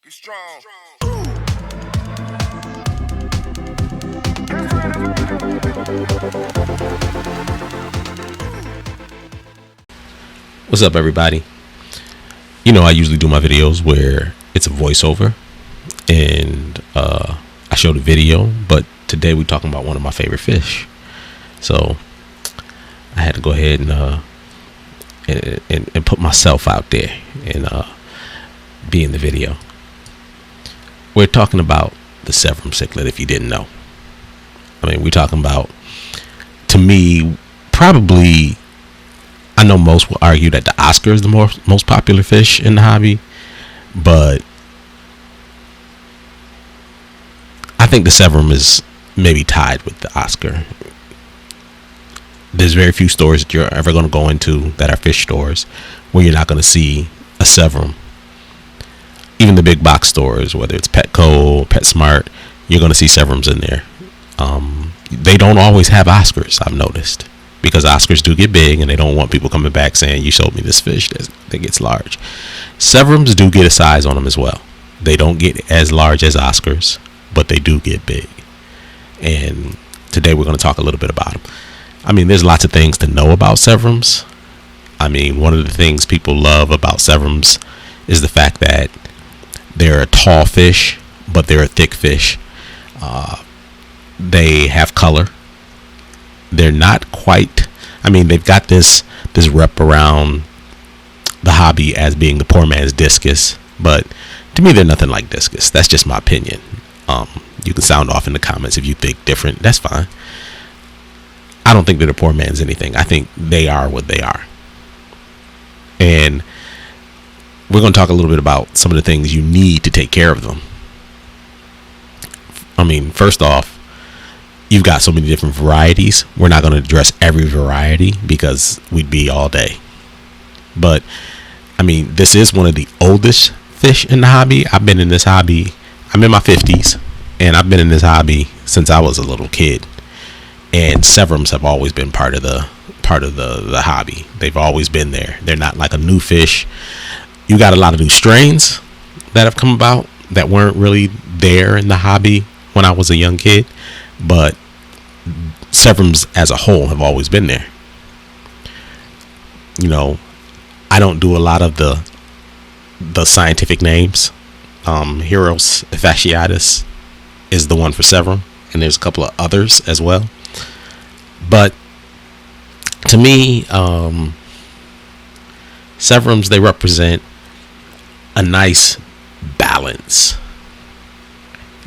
Get strong. What's up, everybody? You know, I usually do my videos where it's a voiceover and I show the video, but today we're talking about one of my favorite fish. So I had to go ahead and put myself out there and be in the video. We're talking about the Severum cichlid, if you didn't know. I mean, we're talking about, to me, probably, I know most will argue that the Oscar is the most popular fish in the hobby, but I think the Severum is maybe tied with the Oscar. There's very few stores that you're ever going to go into that are fish stores where you're not going to see a Severum. Even the big box stores, whether it's Petco, PetSmart, you're going to see Severums in there. They don't always have Oscars, I've noticed, because Oscars do get big and they don't want people coming back saying, you showed me this fish that gets large. Severums do get a size on them as well. They don't get as large as Oscars, but they do get big. And today we're going to talk a little bit about them. I mean, there's lots of things to know about Severums. I mean, one of the things people love about Severums is the fact that they're a tall fish, but they're a thick fish. They have color. They're not quite, I mean, they've got this rep around the hobby as being the poor man's discus, but to me, they're nothing like discus. That's just my opinion. You can sound off in the comments if you think different. That's fine. I don't think they're the poor man's anything. I think they are what they are. And we're going to talk a little bit about some of the things you need to take care of them. I mean, first off, you've got so many different varieties. We're not going to address every variety because we'd be all day. But, I mean, this is one of the oldest fish in the hobby. I've been in this hobby. I'm in my 50s, and I've been in this hobby since I was a little kid. And Severums have always been part of the hobby. They've always been there. They're not like a new fish. You got a lot of new strains that have come about that weren't really there in the hobby when I was a young kid, but Severums as a whole have always been there. You know, I don't do a lot of the scientific names. Heros fasciatus is the one for Severum, and there's a couple of others as well. But to me, Severums, they represent a nice balance.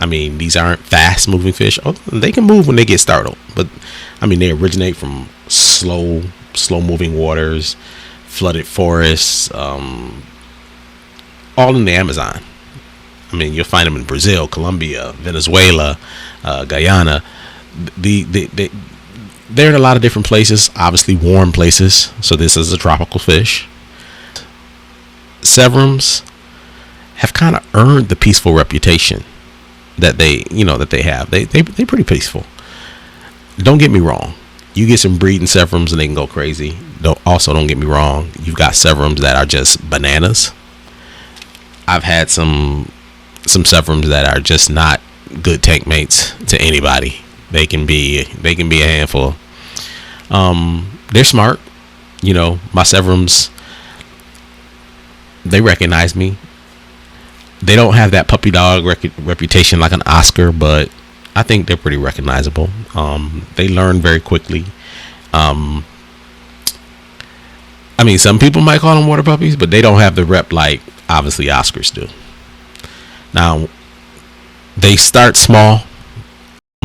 I mean, these aren't fast moving fish. Oh, they can move when they get startled, but I mean, they originate from slow moving waters, flooded forests, all in the Amazon. I mean, you'll find them in Brazil, Colombia, Venezuela, Guyana. They're in a lot of different places, obviously warm places. So this is a tropical fish. Severums have kind of earned the peaceful reputation that they have. They're pretty peaceful. Don't get me wrong. You get some breeding Severums and they can go crazy. Don't get me wrong. You've got Severums that are just bananas. I've had some Severums that are just not good tank mates to anybody. They can be a handful. They're smart. You know, my Severums, they recognize me. They don't have that puppy dog reputation like an Oscar, but I think they're pretty recognizable. They learn very quickly. I mean, some people might call them water puppies, but they don't have the rep like obviously Oscars do. Now, they start small.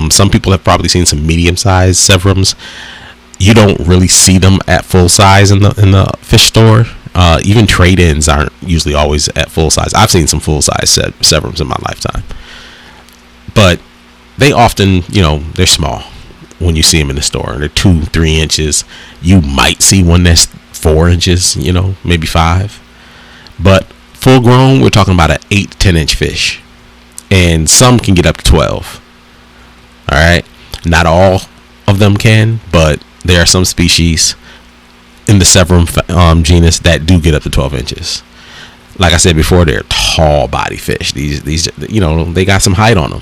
Some people have probably seen some medium-sized Severums. You don't really see them at full size in the fish store. Even trade-ins aren't usually always at full size. I've seen some full-size Severums in my lifetime, but they often, they're small when you see them in the store. They're 2-3 inches. You might see one that's 4 inches, maybe 5. But full grown, we're talking about an 8 to 10 inch fish, and some can get up to 12. All right, not all of them can, but there are some species in the Severum genus that do get up to 12 inches. Like I said before, they're tall body fish. These they got some height on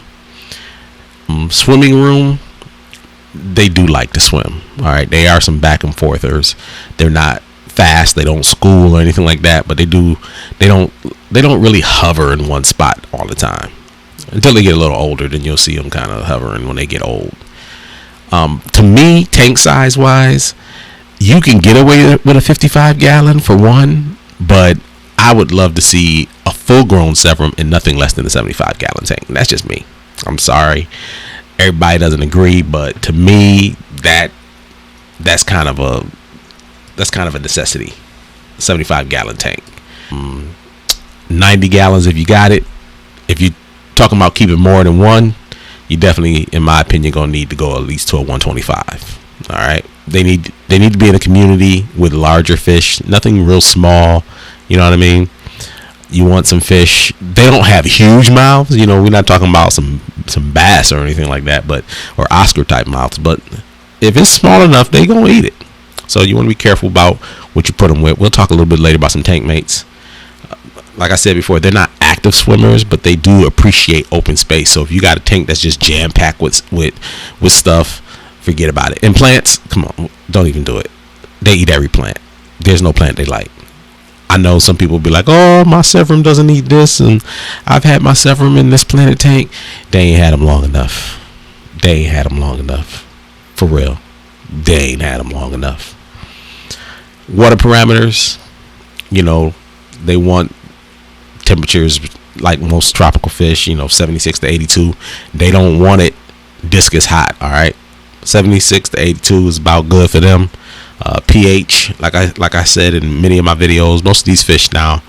them. Swimming room, they do like to swim. All right, they are some back and forthers. They're not fast. They don't school or anything like that, but they don't really hover in one spot all the time. Until they get a little older, then you'll see them kind of hovering when they get old. To me, tank size wise, you can get away with a 55 gallon for one, but I would love to see a full grown Severum in nothing less than a 75 gallon tank. And that's just me. I'm sorry, everybody doesn't agree, but to me, that's kind of a necessity. 75 gallon tank, 90 gallons if you got it. If you talking about keeping more than one, you definitely, in my opinion, gonna need to go at least to a 125. All right, they need to be in a community with larger fish, nothing real small. You know what I mean? You want some fish. They don't have huge mouths. We're not talking about some bass or anything like that, or Oscar type mouths. But if it's small enough, they gonna eat it. So you want to be careful about what you put them with. We'll talk a little bit later about some tank mates. Like I said before, they're not active swimmers, but they do appreciate open space. So if you got a tank that's just jam packed with stuff, forget about it. And plants, come on, don't even do it. They eat every plant. There's no plant they like. I know some people will be like, oh, my Severum doesn't eat this, and I've had my Severum in this planted tank. They ain't had them long enough. For real. They ain't had them long enough. Water parameters, they want temperatures like most tropical fish, 76 to 82. They don't want it discus hot. All right, 76 to 82 is about good for them. pH, like I said in many of my videos, most of these fish now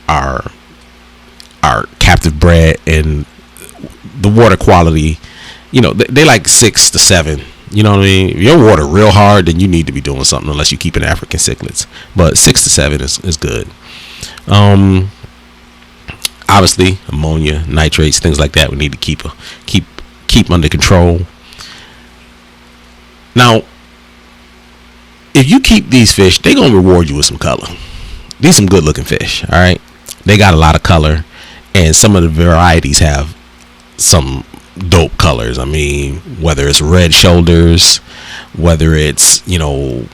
are captive bred, and the water quality, they like 6 to 7. You know what I mean? If your water real hard, then you need to be doing something, unless you keep an African cichlids. But 6 to 7 is good. Obviously, ammonia, nitrates, things like that, we need to keep under control. Now, if you keep these fish, they gonna reward you with some color. These some good looking fish. All right, they got a lot of color, and some of the varieties have some dope colors. I mean, whether it's red shoulders, whether it's you know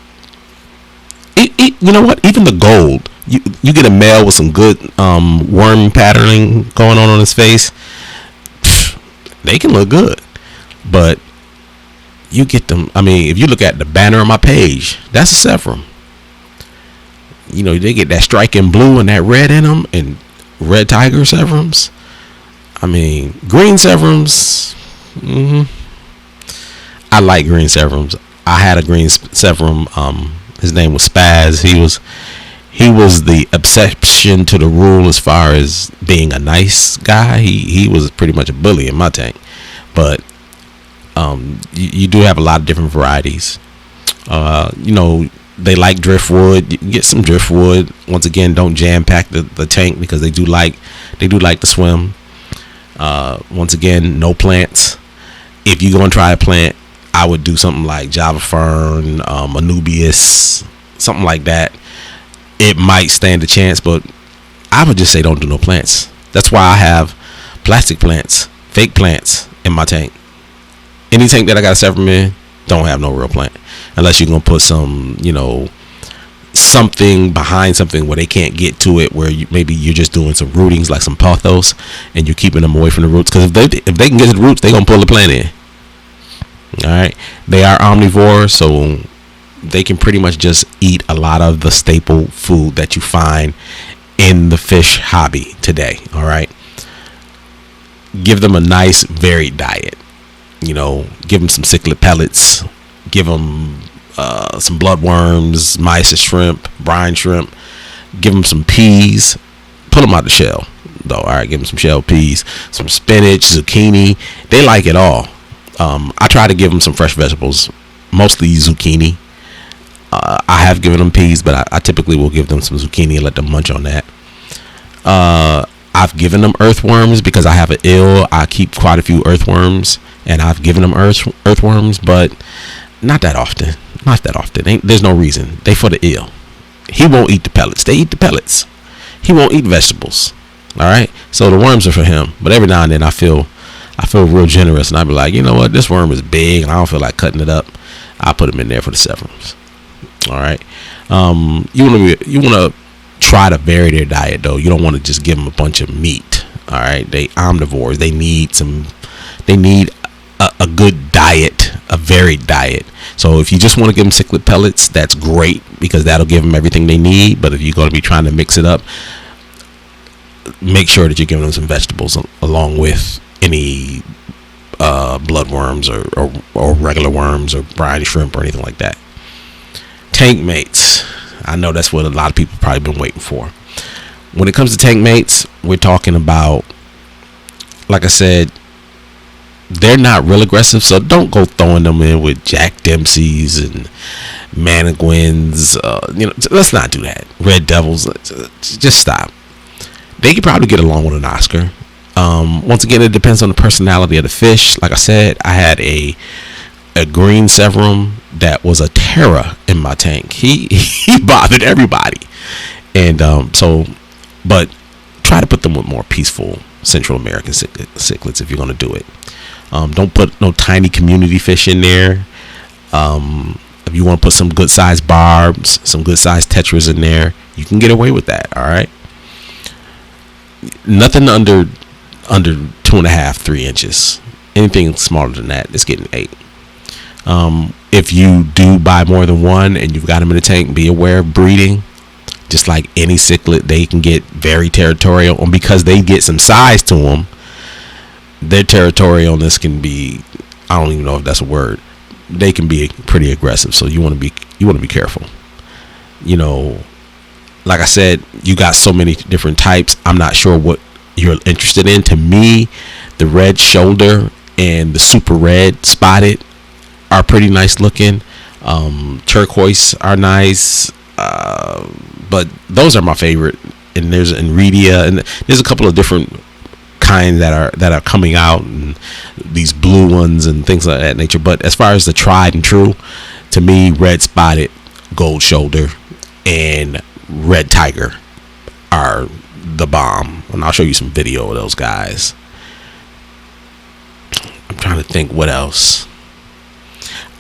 what, even the gold. You get a male with some good worm patterning going on his face, they can look good. But you get them, I mean, if you look at the banner on my page, that's a Severum. They get that striking blue and that red in them, and red tiger Severums. I mean, green Severums. I like green Severums. I had a green Severum. His name was Spaz. He was the exception to the rule as far as being a nice guy. He was pretty much a bully in my tank. But you do have a lot of different varieties. They like driftwood. You can get some driftwood. Once again, don't jam pack the tank, because they do like to swim. Once again, no plants. If you're gonna try a plant, I would do something like Java fern, Anubias, something like that. It might stand a chance, but I would just say don't do no plants. That's why I have plastic plants, fake plants in my tank. Any tank that I got a Severum in, don't have no real plant, unless you're gonna put some, something behind something where they can't get to it, where maybe you're just doing some rootings, like some pothos, and you're keeping them away from the roots. Because if they can get to the roots, they're gonna pull the plant in. All right, they are omnivores, so they can pretty much just eat a lot of the staple food that you find in the fish hobby today. All right, give them a nice varied diet. Give them some cichlid pellets, give them some bloodworms, mysis shrimp, brine shrimp, give them some peas, pull them out the shell though. All right, give them some shell peas, some spinach, zucchini. They like it all. I try to give them some fresh vegetables, mostly zucchini. I have given them peas, but I typically will give them some zucchini and let them munch on that. I've given them earthworms because I have an ill. I keep quite a few earthworms, and I've given them earthworms, but not that often. There's no reason. They for the ill. He won't eat the pellets. They eat the pellets. he won't eat vegetables. All right, so the worms are for him. But every now and then I feel real generous, and I be like, you know what, this worm is big, and I don't feel like cutting it up. I'll put him in there for the severums. All right, you want to try to vary their diet though. You don't want to just give them a bunch of meat. All right, they omnivores. They need a good diet, a varied diet. So if you just want to give them cichlid pellets, that's great, because that'll give them everything they need. But if you're going to be trying to mix it up, make sure that you're giving them some vegetables along with any bloodworms or regular worms or brine shrimp or anything like that. Tank mates. I know that's what a lot of people probably been waiting for. When it comes to tank mates, we're talking about, like I said, they're not real aggressive, so don't go throwing them in with Jack Dempsey's and Mannequins. Let's not do that. Red Devils. Just stop. They could probably get along with an Oscar. Once again, it depends on the personality of the fish. Like I said, I had a green Severum that was a terror in my tank. He bothered everybody, and but try to put them with more peaceful Central American cichlids if you're going to do it. Don't put no tiny community fish in there. If you want to put some good sized barbs, some good sized tetras in there, you can get away with that. All right. Nothing under 2.5, 3 inches. Anything smaller than that, it's getting 8. If you do buy more than one and you've got them in the tank, be aware of breeding. Just like any cichlid, they can get very territorial, and because they get some size to them, their territorialness can be, I don't even know if that's a word, they can be pretty aggressive. So you want to be careful. Like I said, you got so many different types. I'm not sure what you're interested in. To me, the red shoulder and the super red spotted are pretty nice looking. Turquoise are nice, but those are my favorite. And there's Enredia, and there's a couple of different kinds that are coming out, and these blue ones and things like that nature. But as far as the tried and true, to me, red spotted, gold shoulder, and red tiger are the bomb. And I'll show you some video of those guys. I'm trying to think what else.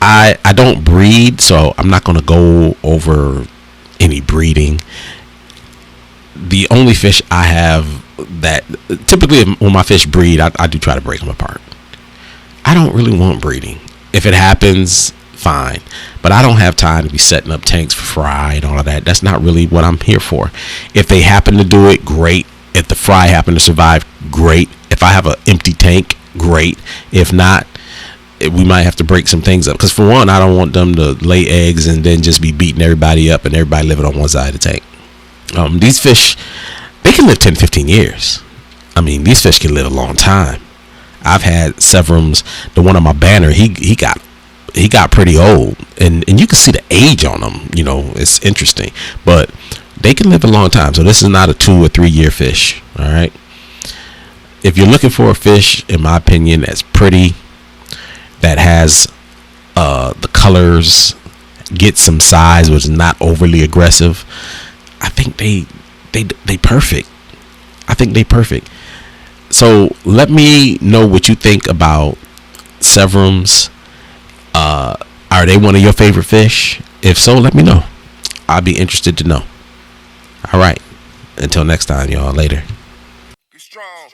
I don't breed, so I'm not going to go over any breeding. The only fish I have that typically when my fish breed, I do try to break them apart. I don't really want breeding. If it happens, fine, but I don't have time to be setting up tanks for fry and all of that. That's not really what I'm here for. If they happen to do it, great. If the fry happen to survive, great. If I have an empty tank, great. If not, we might have to break some things up, because for one, I don't want them to lay eggs and then just be beating everybody up and everybody living on one side of the tank. These fish, they can live 10, 15 years. I mean, these fish can live a long time. I've had Severums. The one on my banner, he got pretty old, and you can see the age on them. It's interesting, but they can live a long time. So this is not a 2 or 3 year fish. All right. If you're looking for a fish, in my opinion, that's pretty, that has the colors, get some size, which is not overly aggressive, I think they perfect. I think they perfect. So let me know what you think about Severums. Are they one of your favorite fish? If so, let me know. I'll be interested to know. All right. Until next time, y'all. Later. Get strong.